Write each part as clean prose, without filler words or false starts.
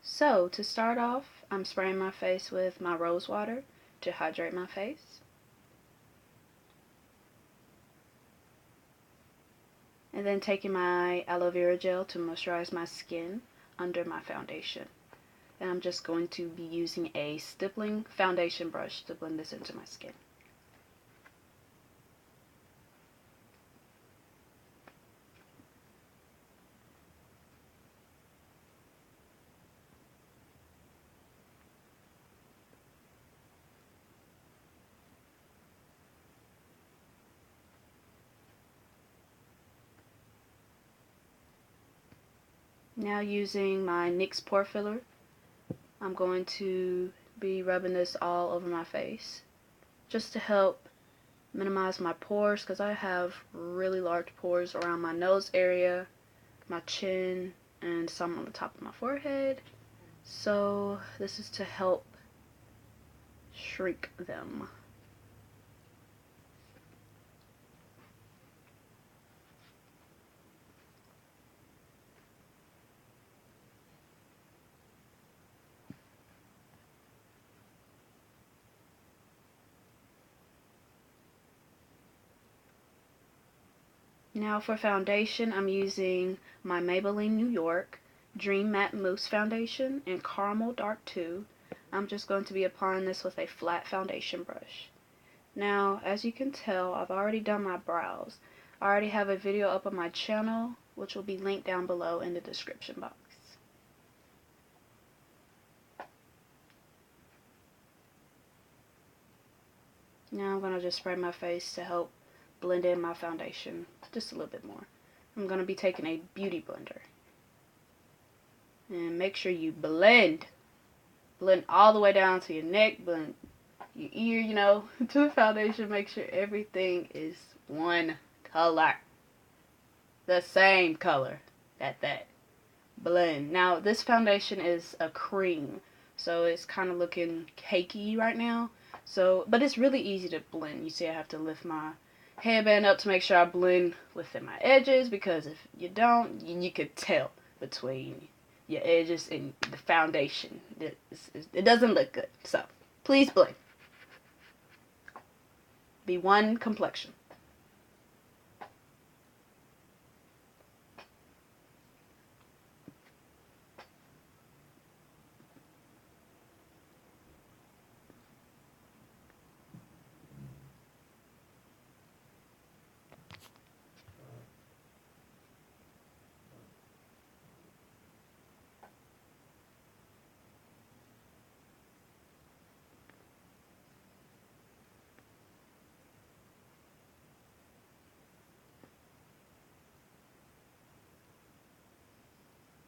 So to start off, I'm spraying my face with my rose water to hydrate my face. And then taking my aloe vera gel to moisturize my skin under my foundation. And I'm just going to be using a stippling foundation brush to blend this into my skin. Now using my NYX pore filler, I'm going to be rubbing this all over my face just to help minimize my pores, because I have really large pores around my nose area, my chin, and some on the top of my forehead. So this is to help shrink them. Now for foundation, I'm using my Maybelline New York Dream Matte Mousse foundation in Caramel Dark 2. I'm just going to be applying this with a flat foundation brush. Now, as you can tell, I've already done my brows. I already have a video up on my channel, which will be linked down below in the description box. Now I'm going to just spray my face to help blend in my foundation just a little bit more. I'm going to be taking a beauty blender. And make sure you blend all the way down to your neck, blend your ear, to the foundation. Make sure everything is one color. The same color. That. Blend. Now, this foundation is a cream, so it's kind of looking cakey right now. But it's really easy to blend. You see I have to lift my headband up to make sure I blend within my edges, because if you don't, you could tell between your edges and the foundation. It doesn't look good. So, please blend. Be one complexion.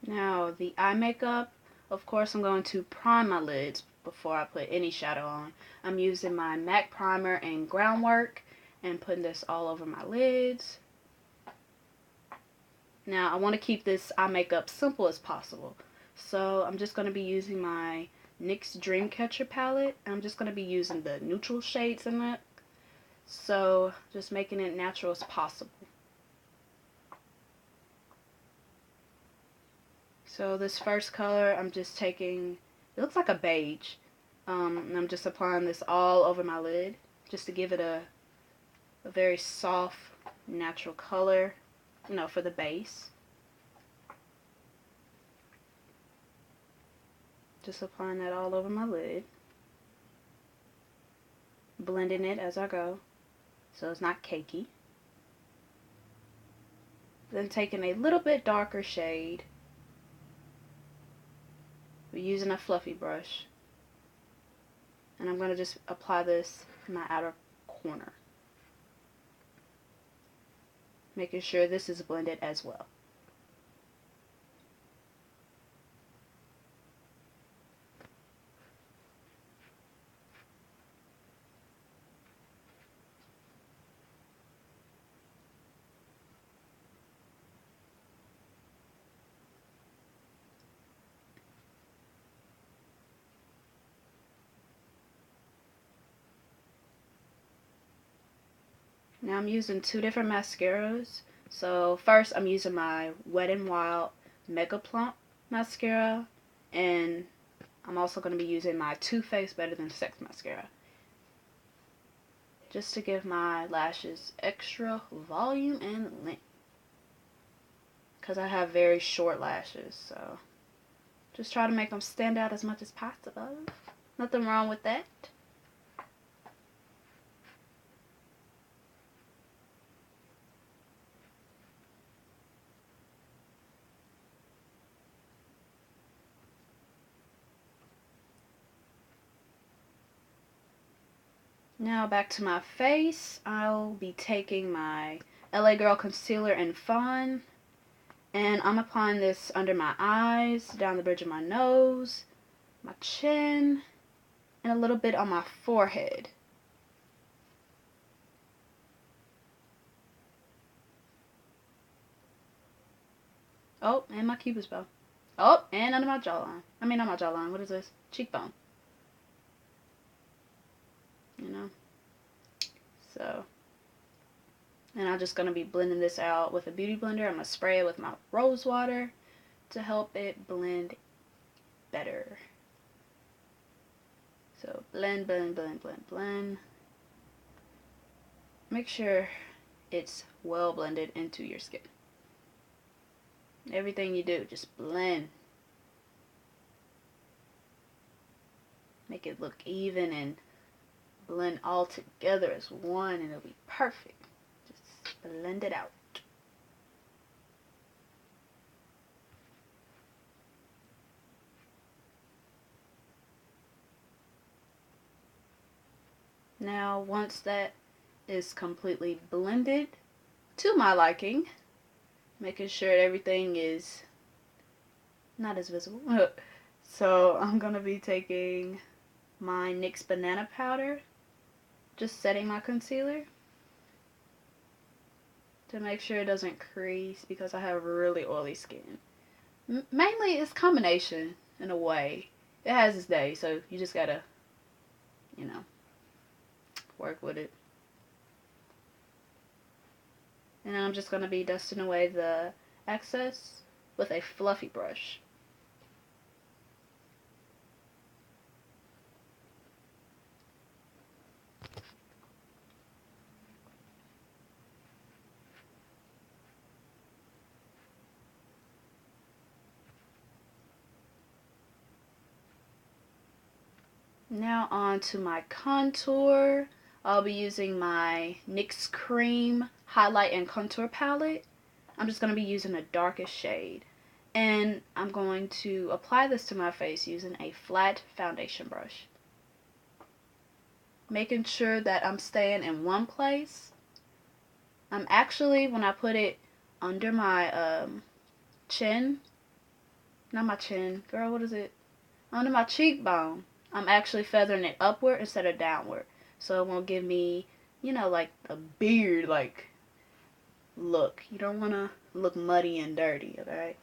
Now, the eye makeup, of course, I'm going to prime my lids before I put any shadow on. I'm using my MAC primer and Groundwork and putting this all over my lids. Now, I want to keep this eye makeup simple as possible. So, I'm just going to be using my NYX Dream Catcher palette. I'm just going to be using the neutral shades in it. So, just making it natural as possible. So this first color, I'm just taking, it looks like a beige, and I'm just applying this all over my lid, just to give it a very soft, natural color, for the base. Just applying that all over my lid, blending it as I go, so it's not cakey. Then taking a little bit darker shade, we're using a fluffy brush, and I'm going to just apply this in my outer corner, making sure this is blended as well. Now I'm using two different mascaras. So first I'm using my Wet n Wild Mega Plump mascara, And I'm also going to be using my Too Faced Better Than Sex mascara, just to give my lashes extra volume and length, because I have very short lashes, so just try to make them stand out as much as possible. Nothing wrong with that. Now back to my face. I'll be taking my LA Girl Concealer in Fawn, and I'm applying this under my eyes, down the bridge of my nose, my chin, and a little bit on my forehead. Oh, and my cupid's bow. Oh, and under my jawline. I mean, not my jawline. What is this? Cheekbone. You know? So, and I'm just going to be blending this out with a beauty blender. I'm going to spray it with my rose water to help it blend better. So, blend, blend, blend, blend, blend. Make sure it's well blended into your skin. Everything you do, just blend. Make it look even and blend all together as one, and it'll be perfect. Just blend it out. Now, once that is completely blended to my liking, making sure everything is not as visible. So I'm going to be taking my NYX banana powder, just setting my concealer to make sure it doesn't crease, because I have really oily skin. Mainly it's combination in a way. It has its day, so you just gotta, you know, work with it. And I'm just going to be dusting away the excess with a fluffy brush. Now on to my contour. I'll be using my NYX Cream Highlight and Contour Palette. I'm just going to be using the darkest shade. And I'm going to apply this to my face using a flat foundation brush. Making sure that I'm staying in one place. I'm actually, when I put it under my chin, not my chin, girl, what is it? Under my cheekbone, I'm actually feathering it upward instead of downward. So it won't give me, you know, like a beard, like, look. You don't want to look muddy and dirty, okay?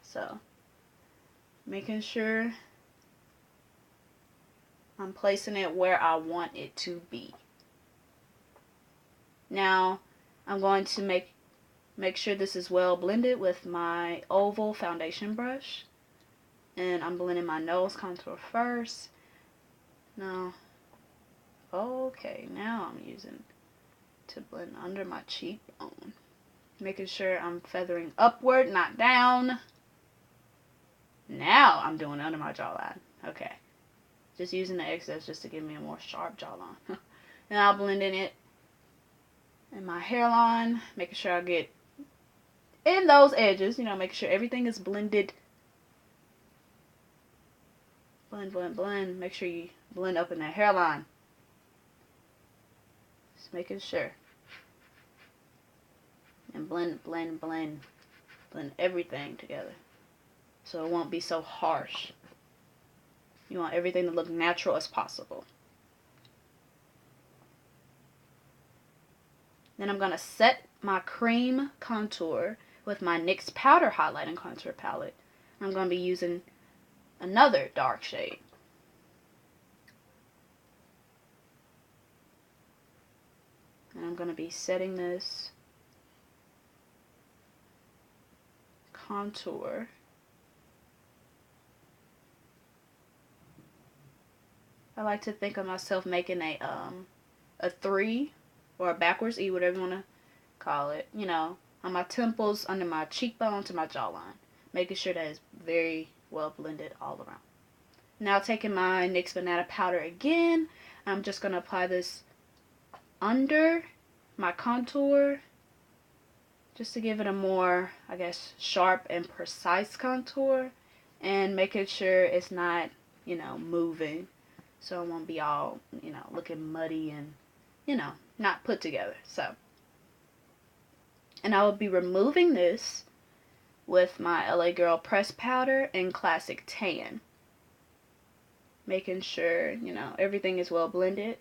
So, making sure I'm placing it where I want it to be. Now, I'm going to make sure this is well blended with my oval foundation brush. And I'm blending my nose contour first. Now, okay, now I'm using to blend under my cheekbone. Making sure I'm feathering upward, not down. Now I'm doing under my jawline. Okay. Just using the excess just to give me a more sharp jawline. And I'll blend in it in my hairline. Making sure I get in those edges. You know, making sure everything is blended. Blend, blend, blend. Make sure you blend up in that hairline. Just making sure. And blend, blend, blend. Blend everything together, so it won't be so harsh. You want everything to look natural as possible. Then I'm going to set my cream contour with my NYX Powder Highlight and Contour Palette. I'm going to be using another dark shade. And I'm going to be setting this contour I like to think of myself making a 3 or a backwards E, whatever you want to call it, you know, on my temples, under my cheekbone to my jawline. Making sure that it's very well blended all around. Now taking my NYX banana powder again, I'm just going to apply this under my contour just to give it a more, I guess, sharp and precise contour, and making sure it's not, you know, moving, so it won't be all, you know, looking muddy and, you know, not put together. So, and I will be removing this with my LA Girl pressed powder and classic tan, making sure, you know, everything is well blended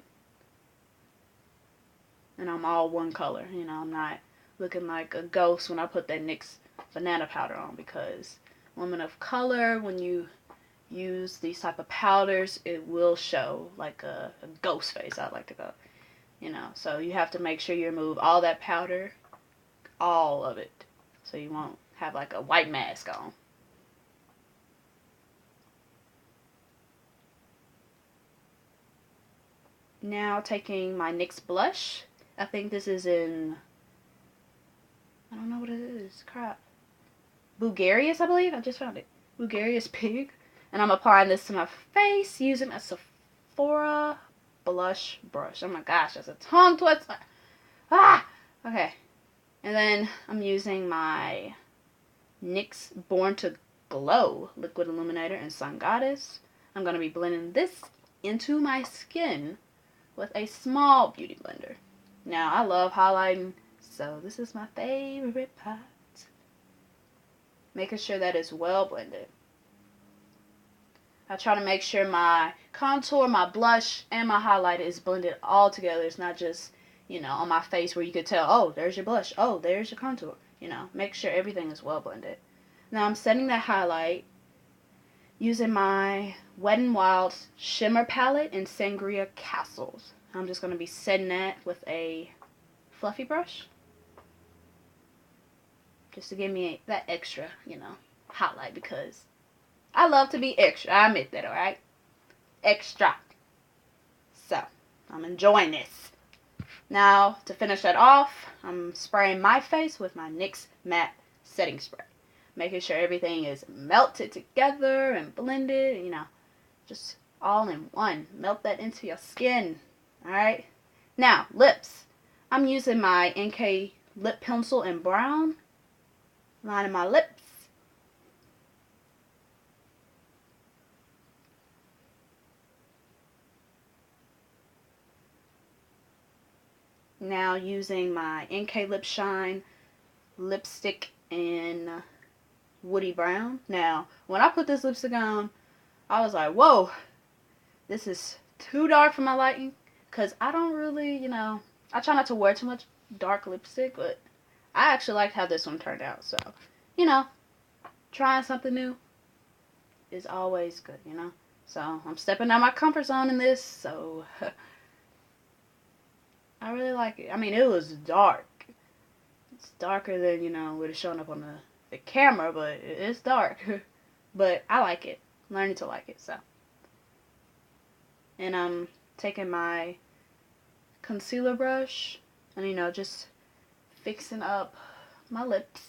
and I'm all one color. You know, I'm not looking like a ghost when I put that NYX banana powder on, because women of color, when you use these type of powders, it will show like a ghost face, I like to go, you know. So you have to make sure you remove all that powder, all of it, so you won't have like a white mask on. Now taking my NYX blush, I think this is in, I don't know what it is, crap, Bulgarious, I believe. I just found it. Bulgarious Pig. And I'm applying this to my face using a Sephora blush brush. Oh my gosh, that's a tongue twister. Ah! Okay. And then I'm using my NYX Born to Glow liquid illuminator in Sun Goddess. I'm going to be blending this into my skin with a small beauty blender. Now, I love highlighting, so this is my favorite part. Making sure that it's well blended. I try to make sure my contour, my blush, and my highlight is blended all together. It's not just, you know, on my face where you could tell, oh, there's your blush, oh, there's your contour. You know, make sure everything is well blended. Now I'm setting that highlight using my Wet n Wild Shimmer Palette in Sangria Castles. I'm just going to be setting that with a fluffy brush, just to give me that extra, you know, highlight, because I love to be extra. I admit that, alright? Extra. So, I'm enjoying this. Now, to finish that off, I'm spraying my face with my NYX Matte Setting Spray. Making sure everything is melted together and blended, you know, just all in one. Melt that into your skin, alright? Now, lips. I'm using my NK lip pencil in brown, lining my lips. Now using my NK Lip Shine lipstick in Woody Brown. Now, when I put this lipstick on, I was like, whoa, this is too dark for my liking, because I don't really, you know, I try not to wear too much dark lipstick, but I actually liked how this one turned out. So, you know, trying something new is always good, you know. So, I'm stepping out my comfort zone in this, so I really like it. I mean, it was dark. It's darker than, you know, what it's showing up on the camera, but it's dark. But I like it. Learning to like it, so. And I'm taking my concealer brush and, you know, just fixing up my lips.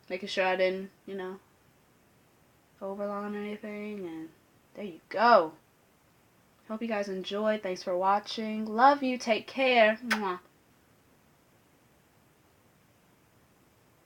Making sure I didn't, you know, overline anything. And there you go. Hope you guys enjoyed. Thanks for watching. Love you. Take care. Mwah.